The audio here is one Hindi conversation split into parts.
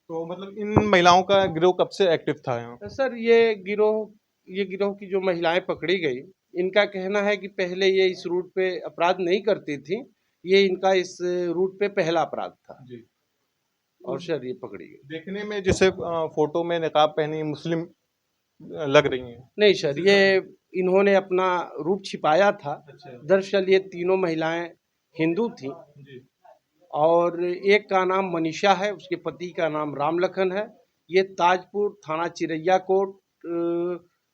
तो मतलब इन महिलाओं का गिरोह कब से एक्टिव था यहाँ? सर ये गिरोह की जो महिलाएं पकड़ी गई, इनका कहना है कि पहले ये इस रूट पे अपराध नहीं करती थी। ये इनका इस रूट पे पहला अपराध था जी। और सर ये पकड़ी गई। देखने में जैसे फोटो में नकाब पहनी मुस्लिम लग रही हैं। नहीं सर, ये इन्होंने अपना रूप छिपाया था। अच्छा। दरअसल ये तीनों महिलाएं हिंदू थीं जी। और एक का नाम मनीषा है, उसके पति का नाम रामलखन है। ये ताजपुर थाना चिरैया कोट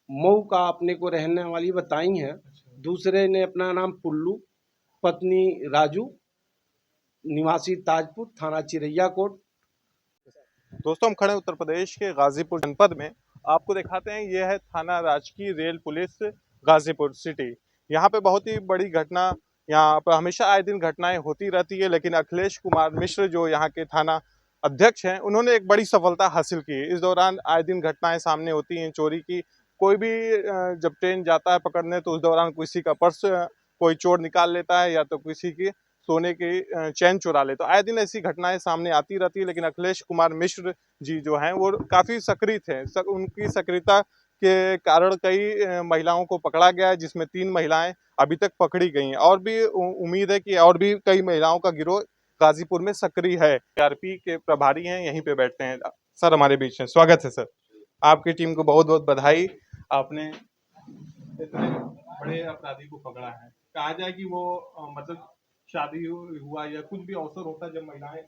मऊ का अपने को रहने वाली बताई हैं। अच्छा। दूसरे ने अपना नाम पुल्लू, पत्नी राजू, निवासी ताजपुर थाना चिरैया कोट। दोस्तों हम खड़े हैं उत्तर प्रदेश के गाजीपुर जनपद में। आपको दिखाते हैं यह है थाना राजकीय रेल पुलिस गाजीपुर सिटी। यहाँ पे बहुत ही बड़ी घटना, यहाँ पर हमेशा आए दिन घटनाएं होती रहती है, लेकिन अखिलेश कुमार मिश्र जो यहाँ के थाना अध्यक्ष हैं, उन्होंने एक बड़ी सफलता हासिल की है। इस दौरान आए दिन घटनाएं सामने होती हैं चोरी की। कोई भी जब ट्रेन जाता है पकड़ने तो उस दौरान किसी का पर्स कोई चोर निकाल लेता है, या तो किसी की सोने की चैन चुरा ले। तो आए दिन ऐसी घटनाएं सामने आती रहती है, लेकिन अखिलेश कुमार मिश्र जी जो हैं वो काफ़ी सक्रिय थे। उनकी सक्रियता के कारण कई महिलाओं को पकड़ा गया है, जिसमें 3 महिलाएं अभी तक पकड़ी गई हैं और भी उम्मीद है कि और भी कई महिलाओं का गिरोह गाजीपुर में सक्रिय है। आरपी के प्रभारी हैं, यहीं पे बैठते हैं सर हमारे बीच में। स्वागत है सर, आपकी टीम को बहुत बहुत बधाई। आपने इतने बड़े अपराधी को पकड़ा है। कहा जाए कि वो मतलब शादी हुआ या कुछ भी अवसर होता है, जब महिलाएं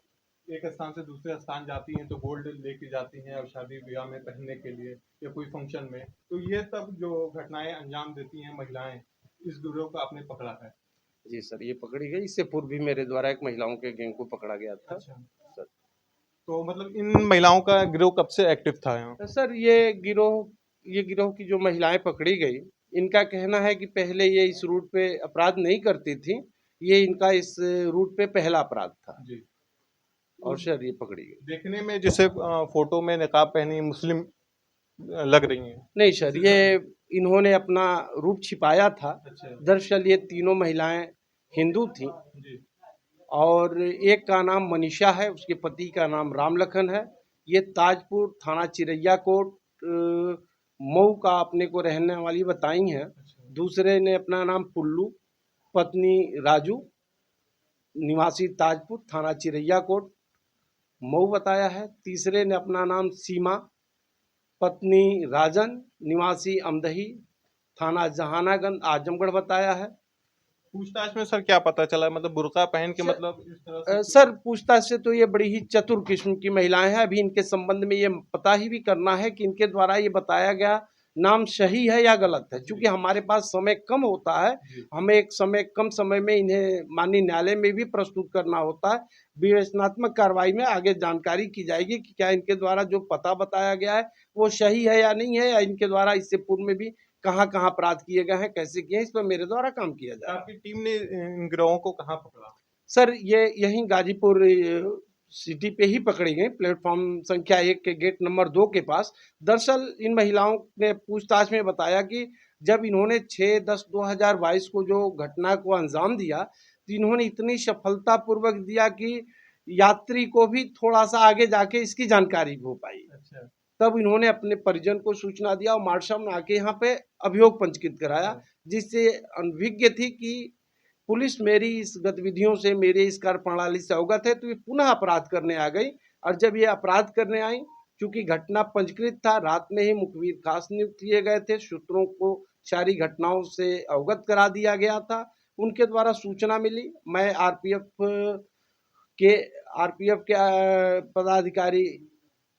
एक स्थान से दूसरे स्थान जाती हैं तो गोल्ड लेके जाती हैं और शादी ब्याह में पहनने के लिए या कोई फंक्शन में, तो ये सब जो घटनाएं अंजाम देती हैं महिलाएं, इस गिरोह को आपने पकड़ा है। जी सर, ये पकड़ी गई। इससे पूर्व भी मेरे द्वारा एक महिलाओं के गैंग को पकड़ा गया था। अच्छा। सर तो मतलब इन महिलाओं का गिरोह कब से एक्टिव था यहाँ? सर ये गिरोह की जो महिलाएं पकड़ी गई, इनका कहना है कि पहले ये इस रूट पे अपराध नहीं करती थी। ये इनका इस रूट पे पहला अपराध था जी। और सर ये पकड़ी गई। देखने में जैसे फोटो में नकाब पहनी मुस्लिम लग रही हैं। नहीं सर, ये इन्होंने अपना रूप छिपाया था। अच्छा। दरअसल ये तीनों महिलाएं हिंदू थीं जी। और एक का नाम मनीषा है, उसके पति का नाम रामलखन है। ये ताजपुर थाना चिरैया कोट मऊ का अपने को रहने वाली बताई हैं। अच्छा। दूसरे ने अपना नाम पुल्लू, पत्नी राजू, निवासी ताजपुर थाना चिरैया कोट मऊ बताया है। तीसरे ने अपना नाम सीमा, पत्नी राजन, निवासी अमदही थाना जहानागंज आजमगढ़ बताया है। पूछताछ में सर क्या पता चला, मतलब बुर्का पहन के मतलब इस तरह से सर पूछताछ से तो ये बड़ी ही चतुर किस्म की महिलाएं हैं। अभी इनके संबंध में ये पता ही भी करना है कि इनके द्वारा ये बताया गया नाम सही है या गलत है, क्योंकि हमारे पास समय कम होता है। हमें कम समय में इन्हें माननीय न्यायालय में भी प्रस्तुत करना होता है। विवेचनात्मक कार्रवाई में आगे जानकारी की जाएगी कि क्या इनके द्वारा जो पता बताया गया है वो सही है या नहीं है, या इनके द्वारा इससे पूर्व में भी कहाँ कहाँ अपराध किए गए हैं, कैसे किए हैं, इस पर मेरे द्वारा काम किया जाए। आपकी टीम ने इन गिरोहों को कहाँ पकड़ा? सर ये यहीं गाजीपुर सिटी पे ही पकड़ी गई, प्लेटफॉर्म संख्या 1 के गेट नंबर 2 के पास। दरअसल इन महिलाओं ने पूछताछ में बताया कि जब इन्होंने 6/10/2022 को जो घटना को अंजाम दिया, तो इन्होंने इतनी सफलतापूर्वक दिया कि यात्री को भी थोड़ा सा आगे जाके इसकी जानकारी हो पाई। अच्छा। तब इन्होंने अपने परिजन को सूचना दिया और मार्शल में आके यहाँ पे अभियोग पंजीकृत कराया, जिससे अनभिज्ञ थी कि पुलिस मेरी इस गतिविधियों से, मेरे इस कार्यप्रणाली से अवगत है, तो ये पुनः अपराध करने आ गई। और जब ये अपराध करने आई, चूंकि घटना पंजीकृत था, रात में ही मुखबिर खास नियुक्त किए गए थे, सूत्रों को सारी घटनाओं से अवगत करा दिया गया था। उनके द्वारा सूचना मिली, मैं के आरपीएफ के पदाधिकारी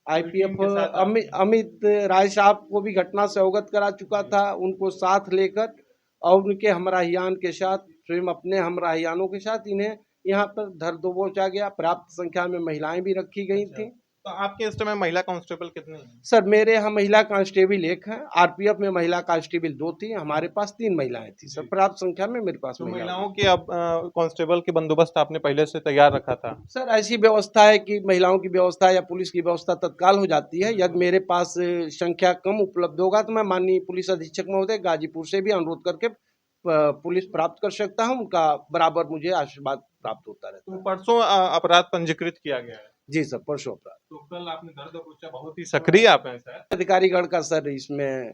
आईपीएफ के साथ आप अमित राय साहब को भी घटना से अवगत करा चुका था। उनको साथ लेकर और उनके हमराहियान के साथ, स्वयं अपने हमराहियानों के साथ इन्हें यहाँ पर धर दबोचा गया। पर्याप्त संख्या में महिलाएं भी रखी गई अच्छा। थी। तो आपके इस समय महिला कांस्टेबल कितने हैं? सर मेरे यहाँ महिला कांस्टेबल 1 है, आरपीएफ में महिला कांस्टेबल 2 थी, हमारे पास 3 महिलाएं थी। सर पर्याप्त संख्या में मेरे पास तो महिला। महिलाओं के अब कांस्टेबल के बंदोबस्त आपने पहले से तैयार रखा था? सर ऐसी व्यवस्था है कि महिलाओं की व्यवस्था या पुलिस की व्यवस्था तत्काल हो जाती है। यदि मेरे पास संख्या कम उपलब्ध होगा तो मैं माननीय पुलिस अधीक्षक महोदय गाजीपुर से भी अनुरोध करके पुलिस प्राप्त कर सकता हूं। उनका बराबर मुझे आशीर्वाद प्राप्त होता रहता तो है। परसों अपराध पंजीकृत किया गया है। जी सर, परसों अपराध। तो कल आपने दर्द पूछा, बहुत ही सक्रिय आप हैं सर। अधिकारीगण का सर इसमें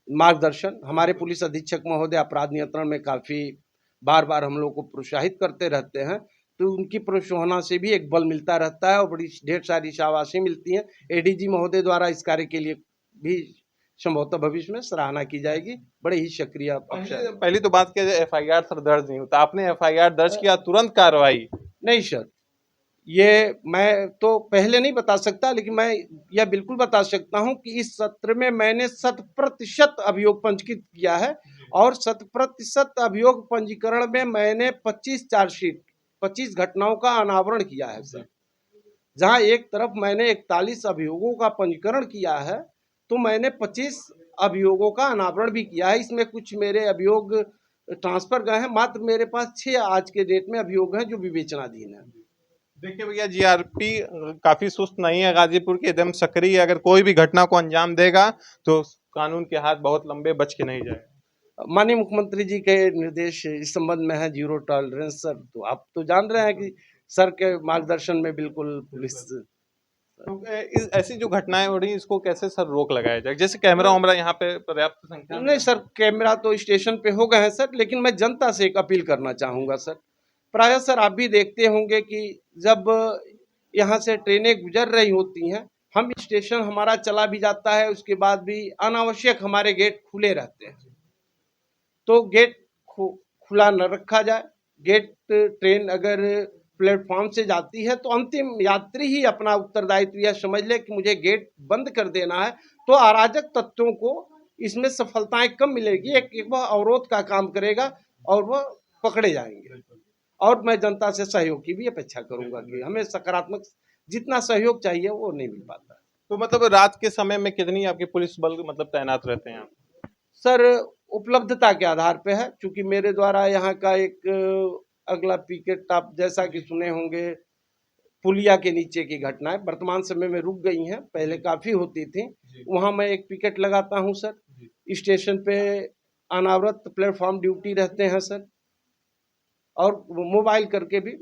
मार्गदर्शन, हमारे पुलिस अधीक्षक महोदय अपराध नियंत्रण में काफी बार बार हम लोग को प्रोत्साहित करते रहते हैं, तो उनकी प्रोत्साहना से भी एक बल मिलता रहता है और बड़ी ढेर सारी शाबाशी मिलती है। एडीजी महोदय द्वारा इस कार्य के लिए भी संभवतः भविष्य में सराहना की जाएगी। बड़े ही सक्रिय अफसर। पहली तो बात किया जाए, एफआईआर सर दर्ज नहीं होता, आपने एफआईआर दर्ज किया, तुरंत कार्रवाई। नहीं सर, ये मैं तो पहले नहीं बता सकता, लेकिन मैं यह बिल्कुल बता सकता हूं कि इस सत्र में मैंने 100% अभियोग पंजीकृत किया है और 100% अभियोग पंजीकरण में मैंने 25 चार्जशीट 25 घटनाओं का अनावरण किया है सर। जहां एक तरफ मैंने 41 अभियोगों का पंजीकरण किया है, तो मैंने 25 अभियोगों का अनावरण भी किया है। इसमें कुछ मेरे अभियोग ट्रांसफर गए हैं, मात्र मेरे पास 6 आज के डेट में अभियोग हैं जो विवेचनाधीन है। देखिए भैया, जीआरपी काफी सुस्त नहीं है गाजीपुर की, एकदम सक्रिय। अगर कोई भी घटना को अंजाम देगा तो कानून के हाथ बहुत लंबे, बच के नहीं जाएगा। माननीय मुख्यमंत्री जी के निर्देश इस संबंध में है, जीरो टॉलरेंस सर। तो आप तो जान रहे हैं कि सर के मार्गदर्शन में बिल्कुल पुलिस। तो ऐसी जो घटनाएं हो रही हैं, इसको कैसे सर रोक लगाया जाए? जैसे कैमरा वैमरा यहाँ पे पर्याप्त संख्या में? नहीं सर, कैमरा तो स्टेशन पे हो गए हैं सर, लेकिन मैं जनता से एक अपील करना चाहूँगा सर। प्रायः सर आप भी देखते होंगे कि जब यहाँ से ट्रेनें गुजर रही होती हैं, हम स्टेशन हमारा चला भी जाता है, उसके बाद भी अनावश्यक हमारे गेट खुले रहते हैं। तो गेट खुला न रखा जाए। गेट ट्रेन अगर प्लेटफॉर्म से जाती है तो अंतिम यात्री ही अपना उत्तरदायित्व यह समझ ले कि मुझे गेट बंद कर देना है, तो अराजक तत्वों को इसमें सफलताएं कम मिलेगी। एक वह अवरोध का काम करेगा और वह पकड़े जाएंगे। और मैं जनता से सहयोग की भी अपेक्षा करूंगा कि हमें सकारात्मक जितना सहयोग चाहिए वो नहीं मिल पाता। तो मतलब रात के समय में कितनी आपकी पुलिस बल मतलब तैनात रहते हैं? सर उपलब्धता के आधार पे है, क्योंकि मेरे द्वारा यहाँ का एक अगला पिकेट आप जैसा कि सुने होंगे, पुलिया के नीचे की घटनाएं वर्तमान समय में रुक गई हैं, पहले काफी होती थी। वहां मैं एक पिकेट लगाता हूं सर। स्टेशन पे अनावृत प्लेटफॉर्म ड्यूटी रहते हैं सर, और मोबाइल करके भी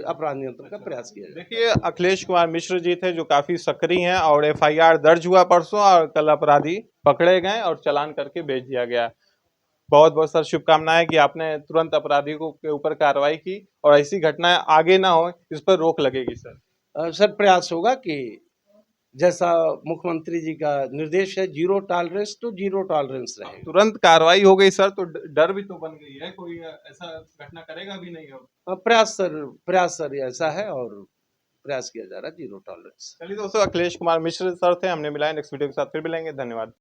अपराध नियंत्रण का प्रयास किया जाए। देखिए, अखिलेश कुमार मिश्र जी थे जो काफी सक्रिय हैं, और एफआईआर दर्ज हुआ परसों, और कल अपराधी पकड़े गए और चालान करके भेज दिया गया। बहुत बहुत सर शुभकामनाएं कि आपने तुरंत अपराधी को के ऊपर कार्रवाई की, और ऐसी घटनाएं आगे ना हो, इस पर रोक लगेगी सर। सर प्रयास होगा कि जैसा मुख्यमंत्री जी का निर्देश है, जीरो टॉलरेंस तो जीरो टॉलरेंस रहेगा। तुरंत कार्रवाई हो गई सर, तो डर भी तो बन गई है, कोई ऐसा घटना करेगा भी नहीं हो। प्रयास सर ऐसा है और प्रयास किया जा रहा है जीरो टॉलरेंस। चलिए दोस्तों, अखिलेश कुमार मिश्र सर थे, हमने मिलाए। नेक्स्ट वीडियो के साथ फिर मिलेंगे। धन्यवाद।